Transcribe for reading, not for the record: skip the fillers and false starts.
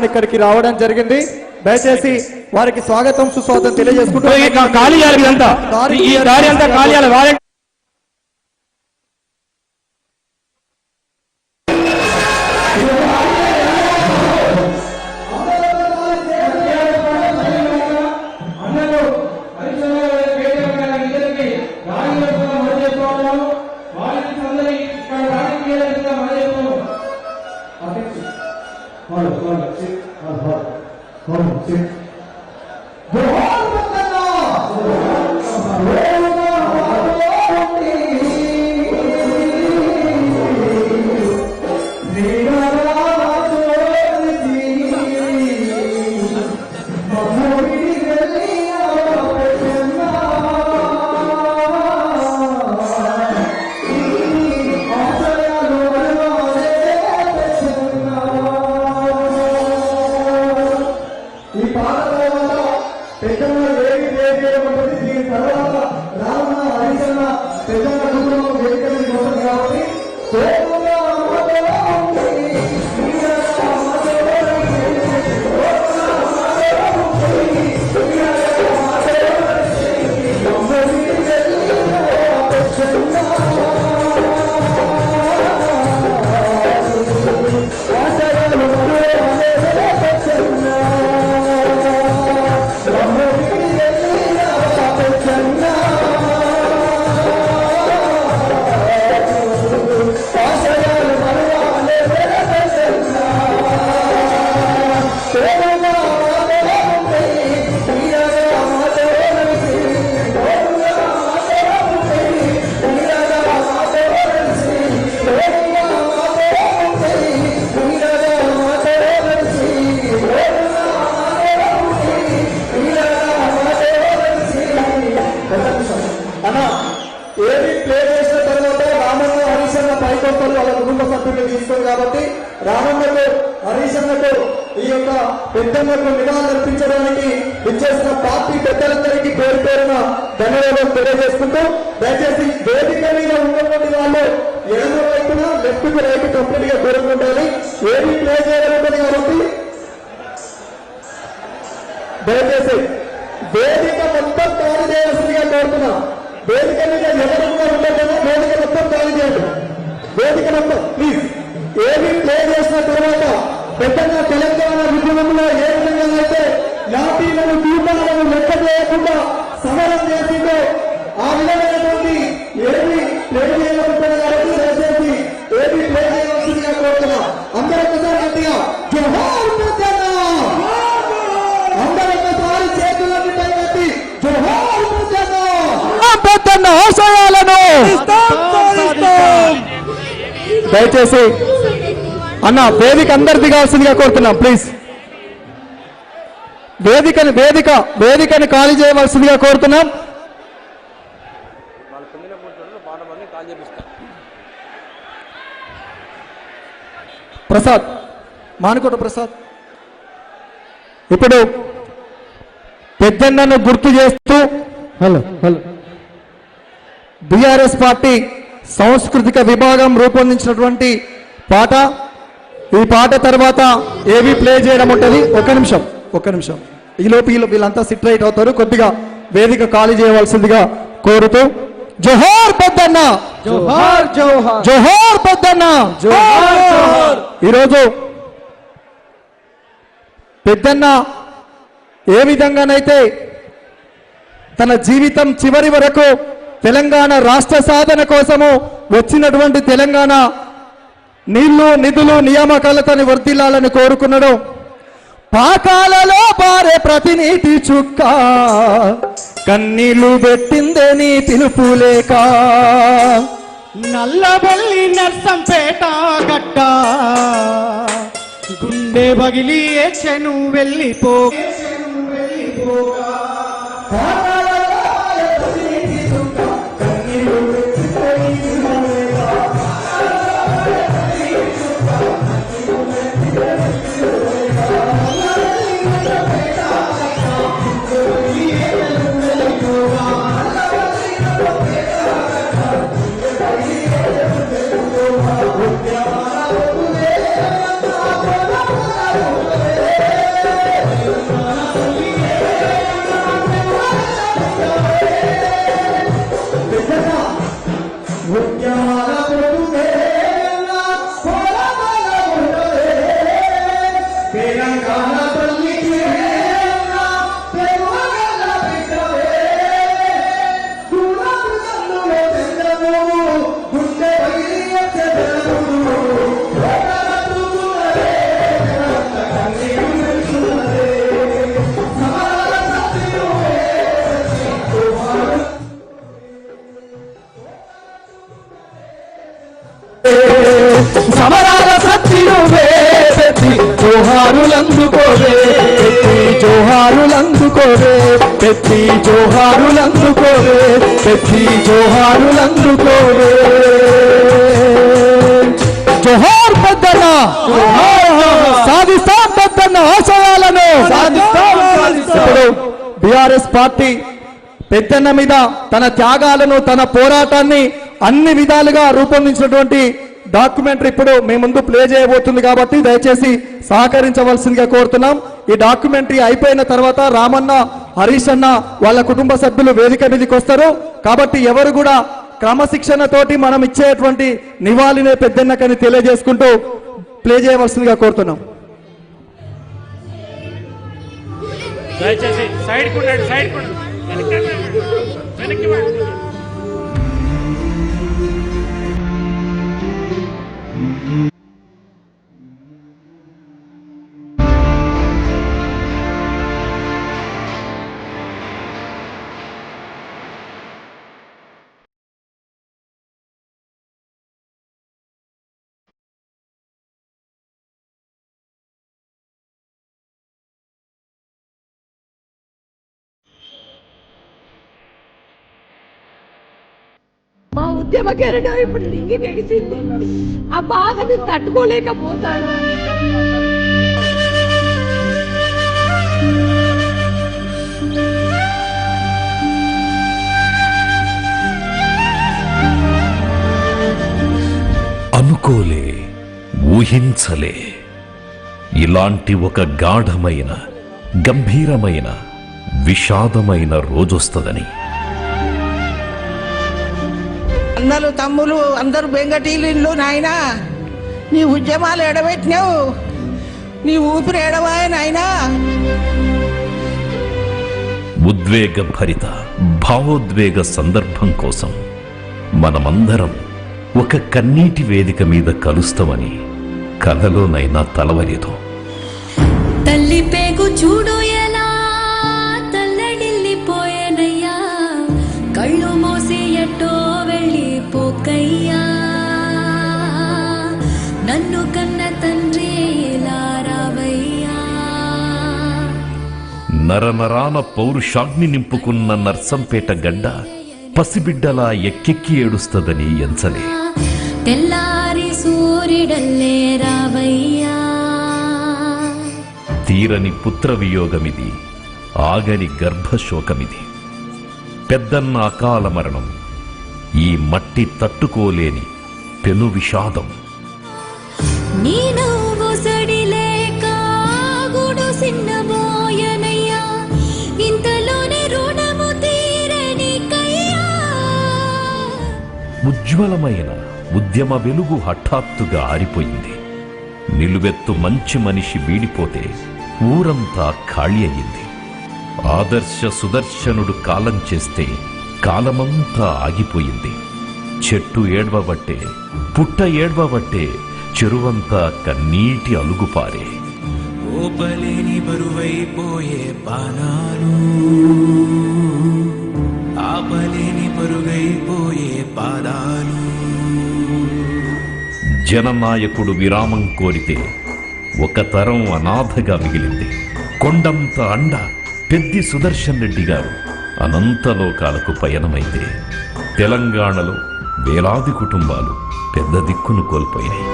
ఇక్కడికి రావడం జరిగింది. దయచేసి వారికి స్వాగతం సుస్వాగతం తెలియజేసుకుంటూ ఖాళీ కాబట్టి రామన్నకు హరీశన్నకు ఈ యొక్క పెద్దమ్మకు నివాళులర్పించడానికి విచ్చేసిన పార్టీ పెద్దలందరికీ పేరు పేరున ధన్యవాదాలు తెలియజేసుకుంటూ దయచేసి వేదిక మీద ఉన్నటువంటి వాళ్ళు ఎడమ వైపున లెఫ్ట్ కు రైట్ కంప్లీట్ గా దూరంగా ఉండాలి. ఏది ప్లే చేయాలంటుంది కాబట్టి దయచేసి వేదిక మొత్తం ఖాళీ చేయాల్సిందిగా కోరుతున్నాం. వేదిక మీద ఎవరుగా ఉండకుండా వేదిక మొత్తం ఖాళీ చేయండి. వేదిక మొత్తం ప్లీజ్. ఏమి ప్లే చేసిన తర్వాత పెద్దగా తెలంగాణ ఉద్యమంలో ఏ విధంగా అయితే లాఠీలను దీపాలను లెక్క చేయకుండా సమరం చేసిందో ఆ విధమైనటువంటి ఏమి ప్లే చేయకుండా కాబట్టి దయచేసి ఏమి ప్లే చేయవలసిందిగా కోరుతున్నాం. అందరూ ఒకసారి గట్టిగా జోహార్ పెద్దన్న, అందరూ ఒకసారి చేతులన్నీ పైకెత్తి జోహార్ పెద్దన్న ఆశయాలను దయచేసి అన్న వేదిక అందరు దిగాల్సిందిగా కోరుతున్నాం. ప్లీజ్ వేదికని ఖాళీ చేయవలసిందిగా కోరుతున్నాం. ప్రసాద్, మానుకోట ప్రసాద్, ఇప్పుడు పెద్దన్నను గుర్తు చేస్తూ బీఆర్ఎస్ పార్టీ సాంస్కృతిక విభాగం రూపొందించినటువంటి పాట. ఈ పాట తర్వాత ఏవి ప్లే చేయడం ఉంటుంది. ఒక్క నిమిషం ఈ లోపు వీళ్ళంతా సిట్ రైట్ అవుతారు. కొద్దిగా వేదిక ఖాళీ చేయవలసిందిగా కోరుతూ జోహార్ పెద్దన్న, జోహార్ పెద్దన్న. ఈరోజు పెద్దన్న ఏ విధంగానైతే తన జీవితం చివరి వరకు తెలంగాణ రాష్ట్ర సాధన కోసము వచ్చినటువంటి తెలంగాణ నీళ్లు నిధులు నియామకాలతోని వర్ధిల్లాలని కోరుకున్నాడు. పాకాలలో పారే ప్రతినీటి చుక్క కన్నీళ్లు పెట్టిందే నీ పిలుపు లేక, నల్లబల్లి నర్సంపేట గడ్డ గుండె బగిలి చెను వెళ్ళిపో జోహారులందుకోవే పెద్ది జోహారులందుకోవే పెద్ది జోహారులందుకోవే పెద్ది జోహారులందుకోవే జోహార్ పెద్దన్న సాధిస్తాం పెద్దన్న ఆశయాలను ఇప్పుడు బీఆర్ఎస్ పార్టీ పెద్దన్న మీద తన త్యాగాలను తన పోరాటాన్ని అన్ని విధాలుగా రూపొందించినటువంటి డాక్యుమెంటరీ ఇప్పుడు మీ ముందు ప్లే చేయబోతుంది కాబట్టి దయచేసి సహకరించవలసిందిగా కోరుతున్నాం. ఈ డాక్యుమెంటరీ అయిపోయిన తర్వాత రామన్న హరీష్ అన్న వాళ్ళ కుటుంబ సభ్యులు వేదిక మీదకి వస్తారు కాబట్టి ఎవరు కూడా క్రమశిక్షణతోటి మనం ఇచ్చేటువంటి నివాళినే పెద్దన్నకని తెలియజేసుకుంటూ ప్లే చేయవలసిందిగా కోరుతున్నాం. దయచేసి సైడ్ కుండండి సైడ్ కుండండి వెనక్కి మా ఉద్యమ కెరటం ఇప్పుడు లింగి నెగిసింది. ఆ బాధని తట్టుకోలేకపోతాను. అనుకోలే, ఊహించలే ఇలాంటి ఒక గాఢమైన గంభీరమైన విషాదమైన రోజొస్తుందని. అన్నలు తమ్ములు అందరూ బెంగటీలు నాయనా, నీ ఉద్యమాలు ఎడబెట్టినావు, నీ ఊపిరి ఎడవాయ నాయనా. ఉద్వేగ భరిత భావోద్వేగ సందర్భం కోసం మనమందరం ఒక కన్నీటి వేదిక మీద కలుస్తామని కలలోనైనా తలవలేదు. తల్లి పేగు చూడు ఎలా తల్లడిల్లిపోయేనయ్యా, కళ్ళు మోసి ఎట్టో వెళ్ళిపోకయ్యా, నన్ను కన్న తండ్రి లారావయ్యా. నరనరాన పౌరుషాగ్ని నింపుకున్న నర్సంపేట గడ్డ పసిబిడ్డలా ఎక్కెక్కి ఏడుస్తదని ఎంచలే. తెల్లారి సూర్యుడల్లే రావయ్యా. తీరని పుత్ర వియోగమిది, ఆగని గర్భశోకమిది. పెద్దన్న అకాల మరణం ఈ మట్టి తట్టుకోలేని పెను విషాదం. నీ నువ్వు సడిలేక గుడు సిన్నబోయనయ్యా, ఇంతలోనే రుణము తీరనికయ్యా. ఉజ్వలమైన ఉద్యమ వెలుగు హఠాత్తుగా ఆరిపోయింది. నిలువెత్తు మంచి మనిషి వీడిపోతే ఊరంతా ఖాళీ అయింది. ఆదర్శ సుదర్శనుడు కాలం చేస్తే కాలమంతా ఆగిపోయింది. చెట్టు ఏడ్వబట్టే, పుట్ట ఏడ్వబట్టే చెరువంతా కన్నీటి అలుగుపారే. ఓపలేని బరువైపోయే బాణాలు, ఆపలేని పరుగైపోయే పాదాలు. జననాయకుడు విరామం కోరితే ఒక తరం అనాథగా మిగిలింది. కొండంత అండ పెద్ది సుదర్శన్ రెడ్డి గారు అనంతలోకాలకు పయనమైతే తెలంగాణలో వేలాది కుటుంబాలు పెద్ద దిక్కును కోల్పోయినాయి.